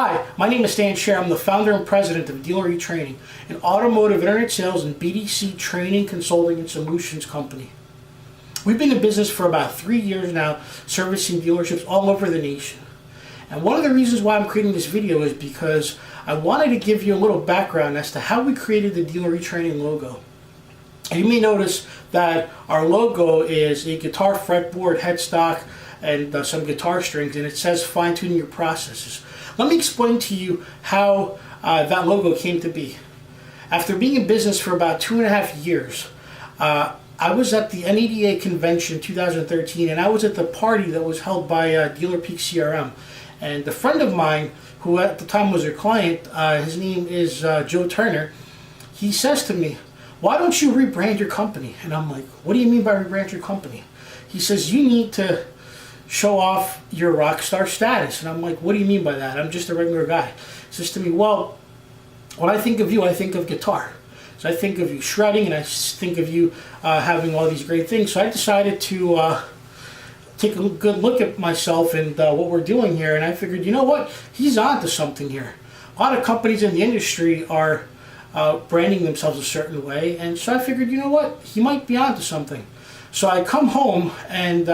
Hi, my name is Sher. I'm the founder and president of Dealer eTraining, an automotive internet sales and BDC training, consulting, and solutions company. We've been in business for about 3 years now, servicing dealerships all over the nation. And one of the reasons why I'm creating this video is because I wanted to give you a little background as to how we created the Dealer eTraining logo. And you may notice that our logo is a guitar fretboard, headstock, and some guitar strings, and it says fine-tuning your processes. Let me explain to you how that logo came to be. After being in business for about 2.5 years, I was at the NADA convention 2013, and I was at the party that was held by Dealer Peak CRM. And a friend of mine, who at the time was a client, his name is Joe Turner, he says to me, "Why don't you rebrand your company?" And I'm like, "What do you mean by rebrand your company?" He says, "You need to show off your rock star status." And I'm like, "What do you mean by that? I'm just a regular guy." He says to me, "Well, when I think of you, I think of guitar. So I think of you shredding, and I think of you having all these great things." So I decided to take a good look at myself and what we're doing here, and I figured, you know what? He's on to something here. A lot of companies in the industry are branding themselves a certain way, and so I figured, you know what? He might be on to something. So I come home, and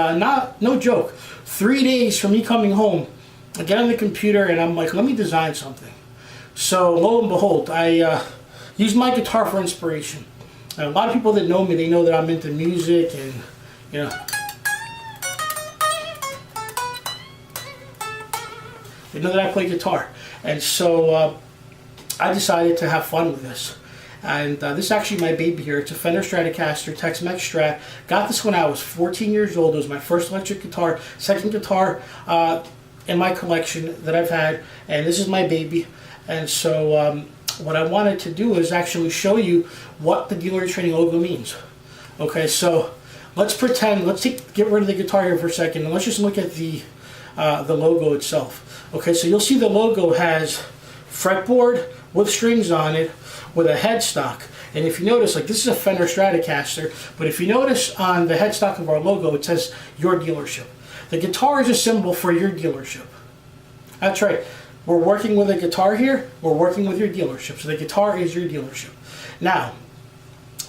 no joke, 3 days from me coming home, I get on the computer and I'm like, let me design something. So lo and behold, I use my guitar for inspiration. And a lot of people that know me, they know that I'm into music, and you know, they know that I play guitar. And so I decided to have fun with this. And this is actually my baby here. It's a Fender Stratocaster Tex-Mex Strat. Got this when I was 14 years old. It was my first electric guitar, second guitar in my collection that I've had. And this is my baby. And so what I wanted to do is actually show you what the Dealer eTraining logo means. Okay, so let's pretend, get rid of the guitar here for a second, and let's just look at the logo itself. Okay, so you'll see the logo has fretboard with strings on it, with a headstock. And if you notice, like, this is a Fender Stratocaster, but if you notice on the headstock of our logo, it says your dealership. The guitar is a symbol for your dealership. That's right. We're working with a guitar here, we're working with your dealership. So the guitar is your dealership. Now,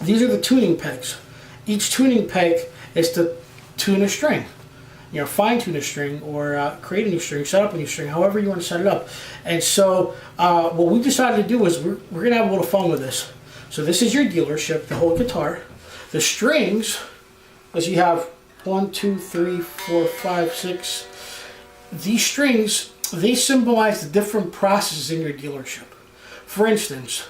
these are the tuning pegs. Each tuning peg is to tune a string. You know, fine tune a string, or create a new string, set up a new string, however you want to set it up. And so what we decided to do is we're going to have a little fun with this. So this is your dealership, the whole guitar. The strings, as you have 1, 2, 3, 4, 5, 6. These strings, they symbolize the different processes in your dealership. For instance,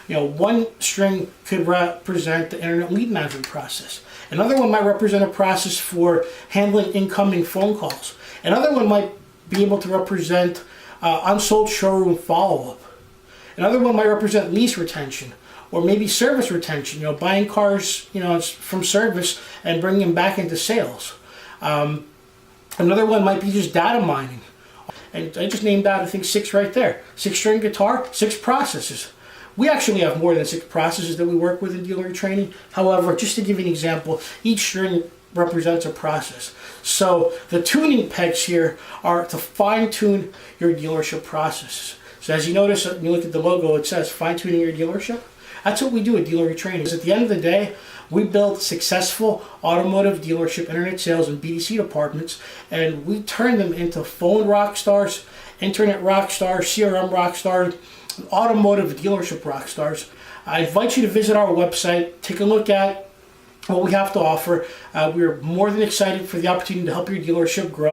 you know, one string could represent the internet lead management process. Another one might represent a process for handling incoming phone calls. Another one might be able to represent unsold showroom follow-up. Another one might represent lease retention, or maybe service retention, you know, buying cars, you know, from service and bringing them back into sales. Another one might be just data mining. And I just named out, I think, 6 right there. 6-string guitar, 6 processes. We actually have more than 6 processes that we work with in Dealer eTraining. However, just to give you an example, each string represents a process. So the tuning pegs here are to fine-tune your dealership processes. So as you notice, when you look at the logo, it says fine-tuning your dealership. That's what we do at Dealer eTraining. Because at the end of the day, we build successful automotive dealership, internet sales, and BDC departments, and we turn them into phone rock stars, internet rock stars, CRM rock stars, automotive dealership rock stars. I invite you to visit our website, take a look at what we have to offer. We're more than excited for the opportunity to help your dealership grow.